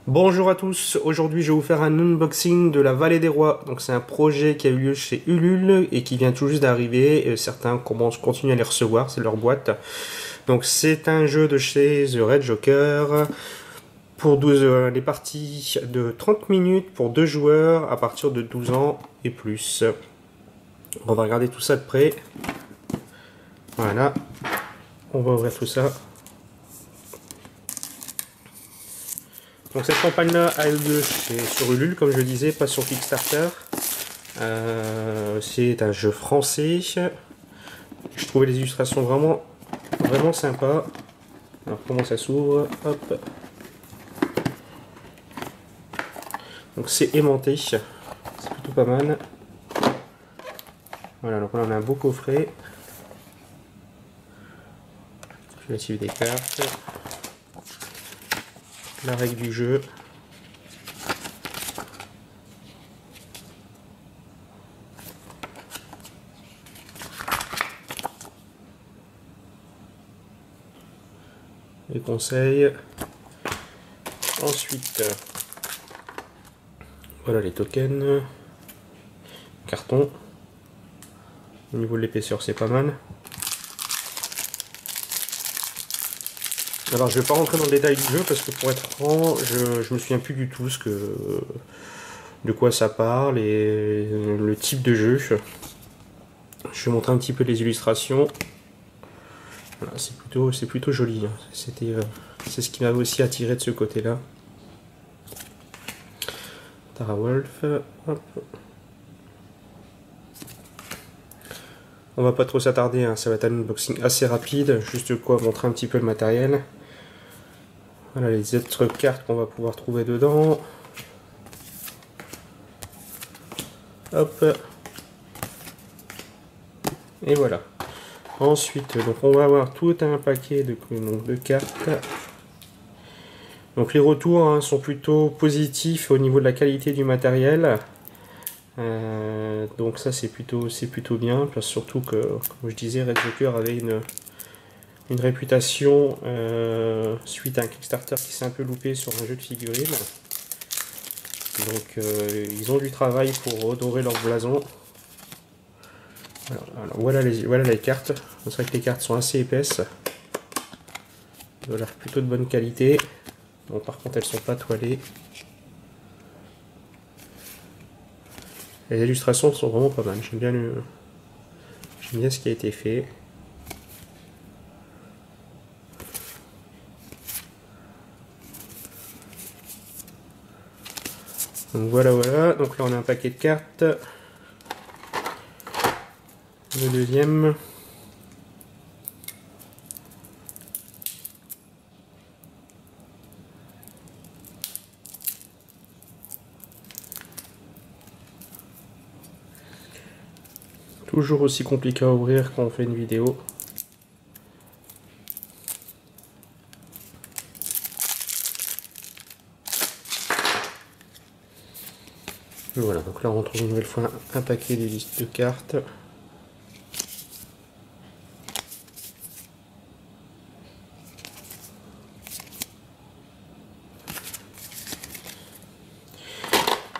Bonjour à tous, aujourd'hui je vais vous faire un unboxing de la Vallée des Rois. Donc c'est un projet qui a eu lieu chez Ulule et qui vient tout juste d'arriver. Certains continuent à les recevoir, c'est leur boîte. Donc c'est un jeu de chez The Red Joker pour les parties de 30 minutes pour 2 joueurs à partir de 12 ans et plus. On va regarder tout ça de près. Voilà, on va ouvrir tout ça. Donc cette campagne-là a eu lieu sur Ulule, comme je le disais, pas sur Kickstarter. C'est un jeu français. Je trouvais les illustrations vraiment sympas. Alors comment ça s'ouvre? Hop. Donc c'est aimanté, c'est plutôt pas mal. Voilà, donc là on a un beau coffret. Je vais suivre des cartes. La règle du jeu. Les conseils. Ensuite, voilà les tokens. Carton. Au niveau de l'épaisseur, c'est pas mal. Alors je vais pas rentrer dans le détail du jeu parce que pour être franc, je me souviens plus du tout de quoi ça parle et le type de jeu. Je vais montrer un petit peu les illustrations. Voilà, c'est plutôt joli. C'est ce qui m'avait aussi attiré de ce côté-là. Tara Wolf. Hop. On va pas trop s'attarder, hein, ça va être un unboxing assez rapide, juste quoi montrer un petit peu le matériel. Voilà les autres cartes qu'on va pouvoir trouver dedans. Hop. Et voilà. Ensuite, donc on va avoir tout un paquet de cartes. Donc les retours hein, sont plutôt positifs au niveau de la qualité du matériel. Donc ça c'est plutôt bien, parce surtout que, comme je disais, Red Joker avait une réputation suite à un Kickstarter qui s'est un peu loupé sur un jeu de figurines. Donc ils ont du travail pour redorer leur blason. Alors, voilà les cartes. C'est vrai que les cartes sont assez épaisses. Elles ont l'air plutôt de bonne qualité. Bon, par contre elles sont pas toilées. Les illustrations sont vraiment pas mal. J'aime bien ce qui a été fait. Donc voilà. Donc là on a un paquet de cartes. Le deuxième. Toujours aussi compliqué à ouvrir quand on fait une vidéo. Voilà, donc là on retrouve une nouvelle fois un paquet de listes de cartes.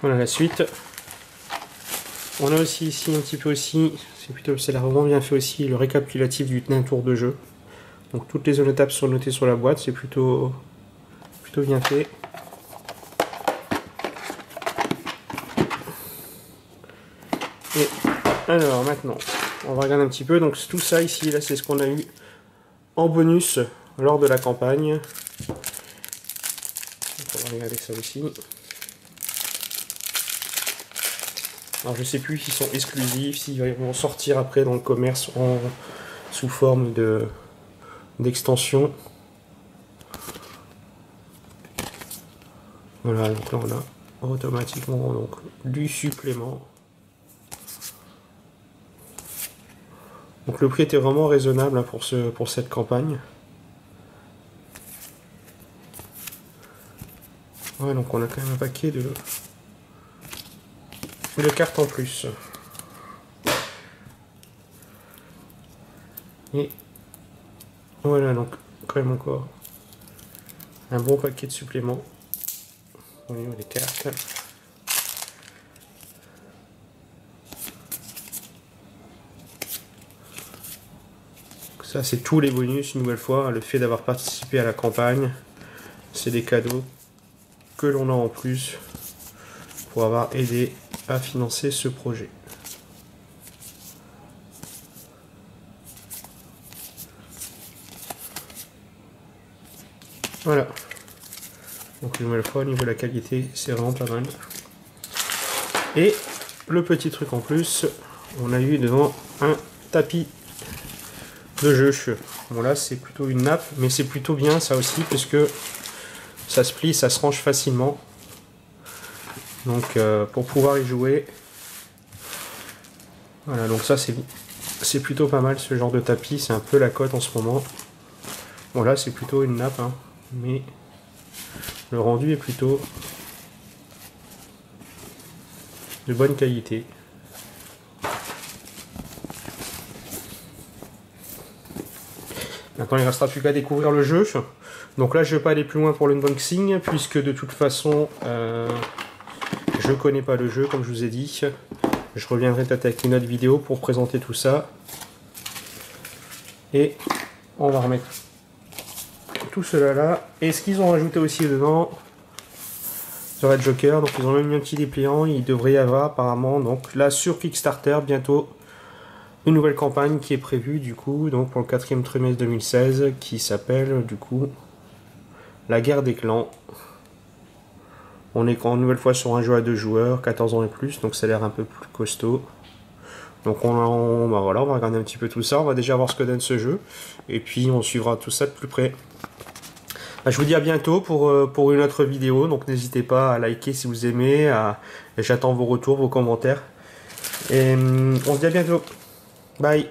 Voilà la suite. On a aussi ici un petit peu aussi, c'est vraiment bien fait aussi, le récapitulatif d'un tour de jeu. Donc toutes les zones d'étape sont notées sur la boîte, c'est plutôt bien fait. Et alors maintenant, on va regarder un petit peu. Donc tout ça ici, là, c'est ce qu'on a eu en bonus lors de la campagne. Donc, on va regarder ça aussi. Alors je sais plus s'ils sont exclusifs, s'ils vont sortir après dans le commerce sous forme d'extension. Voilà, donc là on a automatiquement donc, du supplément. Donc le prix était vraiment raisonnable hein, pour cette campagne. Ouais, donc on a quand même un paquet de cartes en plus. Et Voilà, donc quand même encore un bon paquet de suppléments au niveau des cartes. Ça, c'est tous les bonus, une nouvelle fois. Le fait d'avoir participé à la campagne, c'est des cadeaux que l'on a en plus pour avoir aidé à financer ce projet. Voilà. Donc une nouvelle fois, au niveau de la qualité, c'est vraiment pas mal. Et le petit truc en plus, on a eu devant un tapis de jeu. Bon là c'est plutôt une nappe, mais c'est plutôt bien ça aussi, puisque ça se plie, ça se range facilement. Donc pour pouvoir y jouer, voilà, donc ça c'est plutôt pas mal ce genre de tapis, c'est un peu la cote en ce moment. Bon là c'est plutôt une nappe, hein, mais le rendu est plutôt de bonne qualité. Maintenant il ne restera plus qu'à découvrir le jeu. Donc là je ne vais pas aller plus loin pour l'unboxing, puisque de toute façon je connais pas le jeu comme je vous ai dit. Je reviendrai peut-être avec une autre vidéo pour présenter tout ça. Et on va remettre tout cela là. Et ce qu'ils ont rajouté aussi dedans, The Red Joker, donc ils ont même mis un petit dépliant. Il devrait y avoir apparemment, donc là sur Kickstarter bientôt, une nouvelle campagne qui est prévue du coup, donc pour le 4e trimestre 2016, qui s'appelle du coup La Guerre des Clans. On est une nouvelle fois sur un jeu à 2 joueurs, 14 ans et plus, donc ça a l'air un peu plus costaud. Donc bah voilà, on va regarder un petit peu tout ça, on va déjà voir ce que donne ce jeu, et puis on suivra tout ça de plus près. Bah, je vous dis à bientôt pour une autre vidéo, donc n'hésitez pas à liker si vous aimez, j'attends vos retours, vos commentaires, et on se dit à bientôt. Bye.